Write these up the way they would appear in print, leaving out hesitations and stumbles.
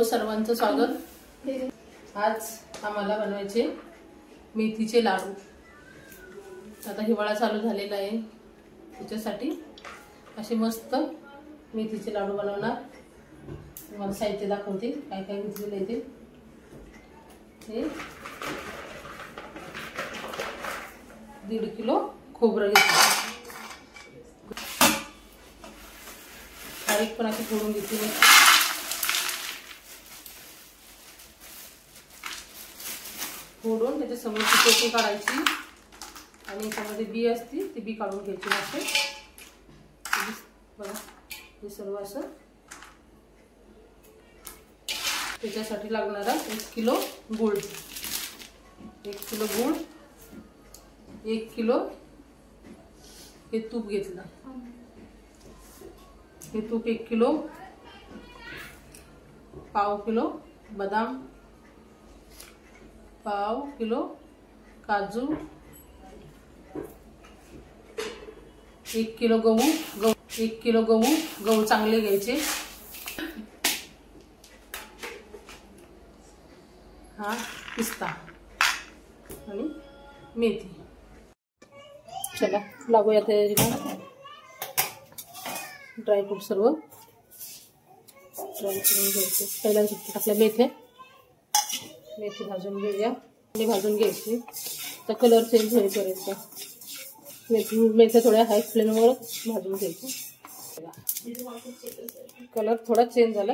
सर्वांचं स्वागत। आज आम्हाला बनवायचे मेथीचे लाडू। आता हिवाळा चालू झालेला आहे, त्याच्यासाठी असे मस्त मेथीचे लाडू बनवणार। तुम्हाला साहित्य दाखवते काय काय घेतलेलं आहे ते। 1.5 किलो खोबरं घेतलं, बारीक पण अशी फोडून घेतली। फोडून त्याच्या समोरची पोटी काढायची आणि याच्यामध्ये बी असते ती बी काढून घ्यायची। असं बघा, हे सर्व असं। त्याच्यासाठी लागणारा 1 किलो गूळ, 1 किलो गूळ, 1 किलो हे तूप घेतलं। हे तूप 1 किलो, पाव किलो बदाम, पाव किलो काजू, 1 किलो गहू, 1 किलो गहू चांगले घ्यायचे। हा पिस्ता आणि मेथी। चला लागूया तयारीला। ड्रायफ्रूट सर्व ड्राय करून घ्यायचे। पहिला टाकल्या मेथी भाजून घेऊया, आणि भाजून घ्यायची तर कलर चेंज होईपर्यंत। मेथ्या थोड्या हाय फ्लेमवर भाजून घ्यायची। कलर थोडा चेंज झाला,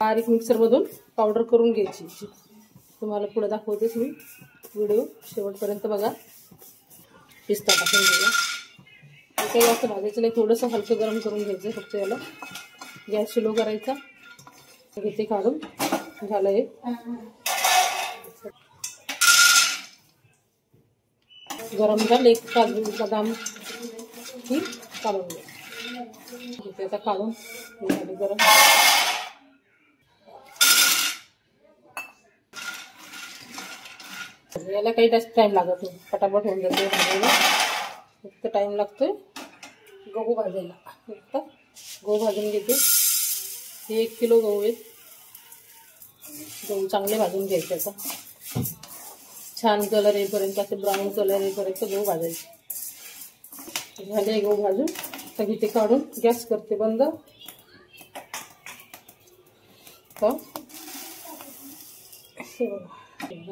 बारीक मिक्सर मधून पावडर करून घ्यायची। तुम्हाला पुढे दाखवतेच मी, व्हिडिओ शेवटपर्यंत बघा। पिस्ता टाकून घेऊया, काही जास्त भाजायचं नाही, थोडंसं हलकं गरम करून घ्यायचं फक्त। याला गॅस स्लो करायचा, घेते काढून। झालंय गरम झाले, काजू बदाम ही काढून घ्या। आता काढून झाले गरम। याला काही जास्त टाइम लागत नाही, पटापट होऊन जाते भाजायला। फक्त टाइम लागतोय गहू भाजायला। फक्त गहू भाजून घेते। हे 1 किलो गहू आहेत, गहू चांगले भाजून घ्यायचे। आता छान कलर येईपर्यंत, असे ब्राऊन कलर येईपर्यंत गहू भाजायचे। झाले गहू भाजून, तर घेते काढून, गॅस करते बंद।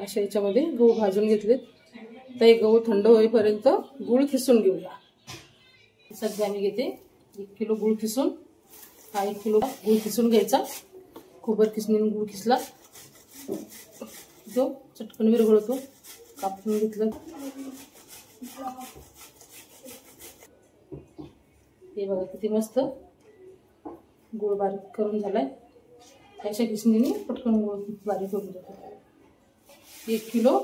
अशा याच्यामध्ये गहू भाजून घेतले, तर हे गहू थंड होईपर्यंत गूळ खिसून घेऊया। सध्या मी घेते 1 किलो गूळ खिसून। हा 1 किलो गूळ खिसून घ्यायचा। खोबर खिसणीने गूळ खिसला जो चटकन विरघळतो। कापून घेतलं, हे बघा किती मस्त गूळ बारीक करून झालाय। अशा खिसणीने पटकन गूळ बारीक होऊन जातो। 1 किलो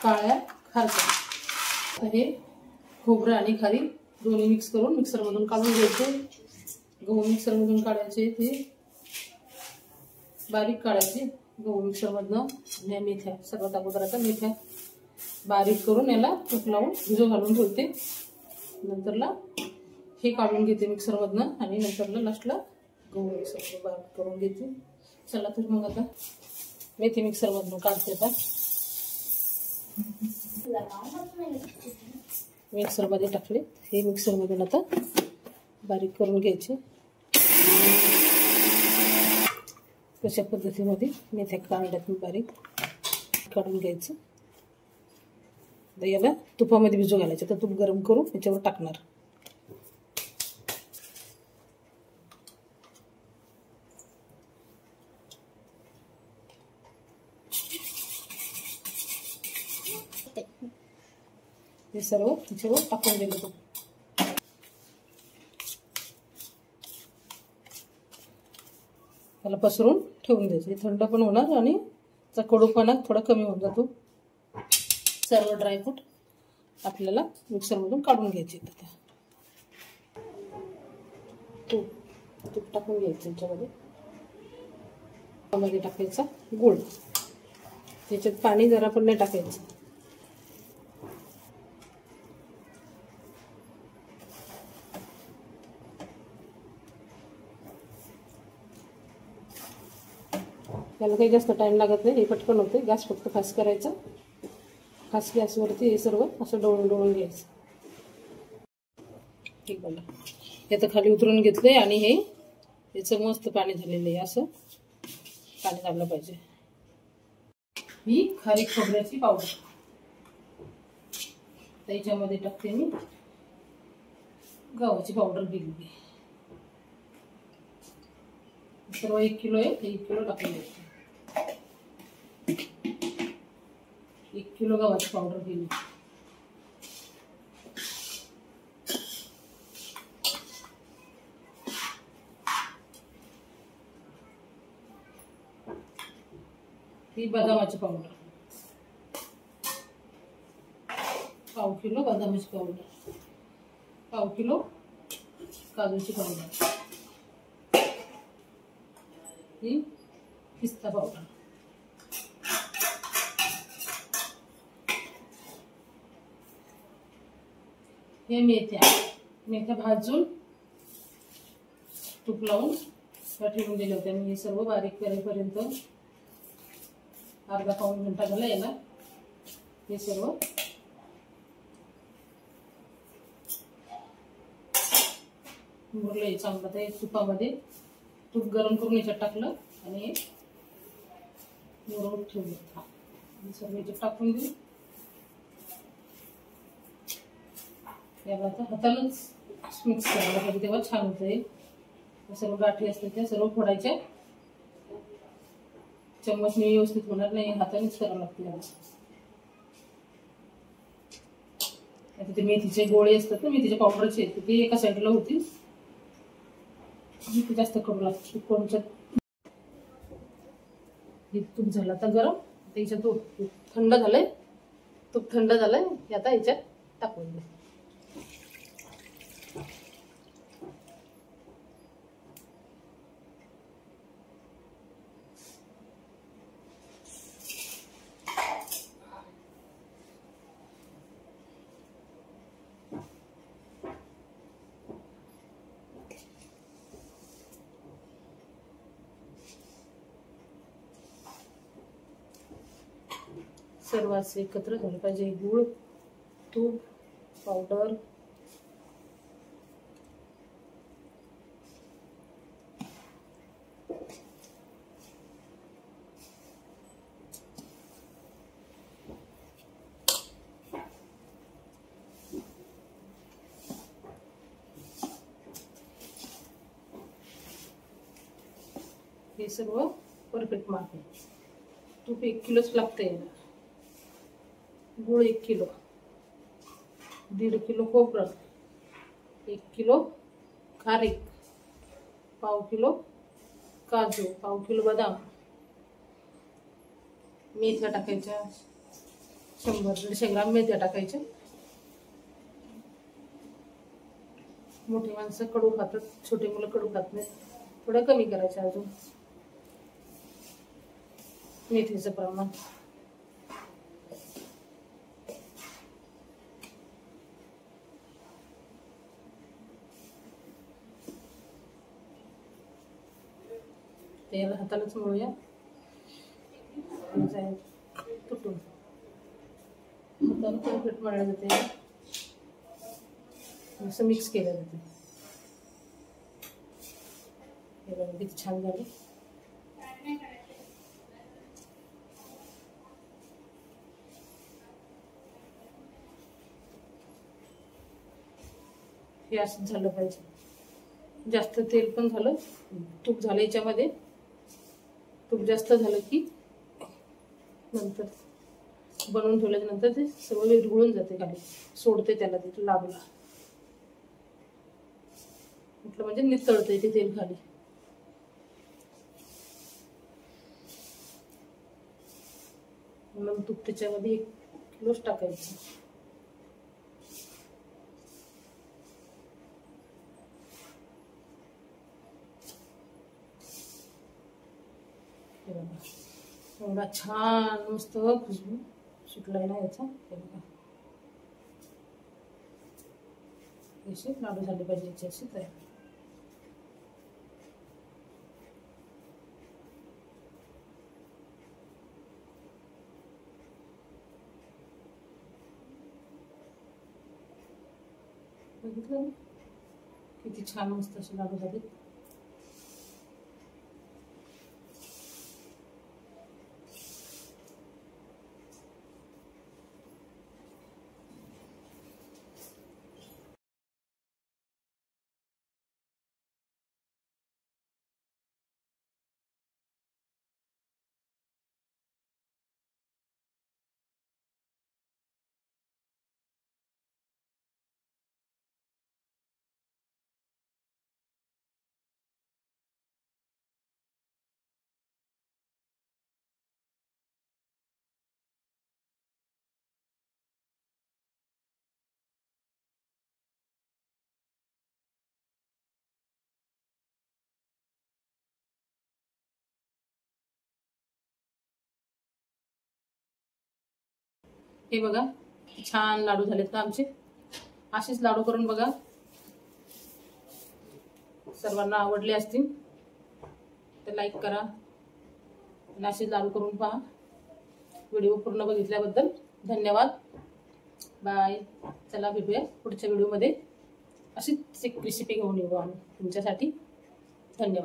काळ्या खारका। हे खोबरं आणि खारी दोन्ही मिक्स करून मिक्सर मधून काढून घ्यायचे। गहू मिक्सर मधून काढायचे, ते बारीक काढायचे गहू मिक्सर मधनं। आणि मेथ्या सर्वात अगोदर आता मेथ्या बारीक करून याला तूप लावून भिजू घालून ठेवते। नंतरला हे काढून घेते मिक्सर मधनं, आणि नंतरला लास्टला गहू मिक्सर बारीक करून घेते। चला तर मग आता मेथी मिक्सर मधून काढते। आता मिक्सर मध्ये टाकले, हे मिक्सर मधून आता बारीक करून घ्यायचे। कशा पद्धतीमध्ये मेथ्या काढल्यात बारीक काढून घ्यायचं। तर याला तुपामध्ये भिजू घालायचं, तर तूप गरम करून याच्यावर टाकणार। हे सर्व याच्यावर टाकून द्यायचं। त्याला पसरून ठेवून द्यायचं, थंड पण होणार आणि त्याचा कडूपणा थोडा कमी होऊन जातो। सर्व ड्रायफ्रूट आपल्याला मिक्सर मधून काढून घ्यायचे। आता तूप टाकून घ्यायचं, याच्यामध्ये टाकायचा गूळ, त्याच्यात पाणी जरा पण नाही टाकायचं। याला काही जास्त टाईम लागत नाही, हे पटकन होते. गॅस फक्त फास्ट करायचा. फास्ट गॅसवरती हे सर्व असं डवळून घ्यायचं. ठीक बघा, हे आता खाली उतरून घेतलंय आणि हे याचं मस्त पाणी झालेलं आहे. असं पाणी झालं पाहिजे. ही खारीक खोबऱ्याची पावडर त्याच्यामध्ये टाकते मी. गव्हाची पावडर घेतली सर्व 1 किलो आहे. 1 किलो टाकून द्यायचं. 1 किलो गव्हाची पावडर घेतली. ही बदामाची पावडर, पाव किलो बदामाची पावडर, पाव किलो काजूची पावडर, ही पिस्ता पावडर, हे मेथ्या भाजून तूप लावून ठेवून दिले होते मी. हे सर्व बारीक करेपर्यंत अर्धा पाऊण घंटा झाला याला. हे सर्व मुरले चांगलं. तर तुपामध्ये तूप गरम करून याच्यात टाकलं आणि हे मुरवून ठेवलं. हे सर्व याच्यात टाकून देऊ. याला आता हातानंच मिक्स करायला पाहिजे, तेव्हा छान होतं. हे सर्व गाठी असतात त्या सर्व फोडायच्या. चम्मचने व्यवस्थित होणार नाही, हातानेच करावं लागते याला. आता ते मेथीचे गोळे असतात ना, मेथीच्या पावडरचे, ते एका साईडला होती. ते जास्त करू लागते. कोणच्या तूप झालं आता गरम. त्याच्यात तूप थंड झालंय. तूप थंड झालंय. हे आता याच्यात टाकून दे. सर्व असे एकत्र झालं पाहिजे. गूळ, तूप, पावडर, हे सर्व परफेक्ट माप आहे. तूप 1 किलोच लागते याला. गूळ 1 किलो, 1.5 किलो खोबरं, 1 किलो खारीक, पाव किलो काजू, पाव किलो बदाम, मेथ्या टाकायच्या 100-150 ग्राम मेथ्या टाकायच्या. मोठी माणसं कडू खातात, छोटे मुलं कडू खात नाहीत. थोडं कमी करायचं अजून मेथीचं प्रमाण. त्याला हातालाच मळूया. तुटून हाताला परफेक्ट मळलं जाते. असं मिक्स केलं जाते. हे बघा किती छान झालं. हे असं झालं पाहिजे. जास्त तेल पण झालं, तूप झालं याच्यामध्ये. तूप जास्त झालं की नंतर बनवून ठेवल्याच्या नंतर ते सर्व विरघळून जाते खाली, सोडते त्याला तिथे लाभला म्हटलं म्हणजे नितळते ते तेल खाली. म्हणून तूप त्याच्यामध्ये 1 किलोच टाकायचं. एवढा छान मस्त खुशबू सुटलाय ना याचा. हे बघा असे लाडू झाले पाहिजे याचे असे तयार. बघितलं ना किती छान मस्त असे लाडू झाले. हे बघा छान लाडू झालेत ना आमचे. असेच लाडू करून बघा, सर्वांना आवडले असतील तर लाईक करा आणि असेच लाडू करून पहा. व्हिडिओ पूर्ण बघितल्याबद्दल धन्यवाद. बाय. चला भेटूया पुढच्या व्हिडिओमध्ये. अशीच एक रेसिपी घेऊन येऊ आम्ही तुमच्यासाठी. धन्यवाद.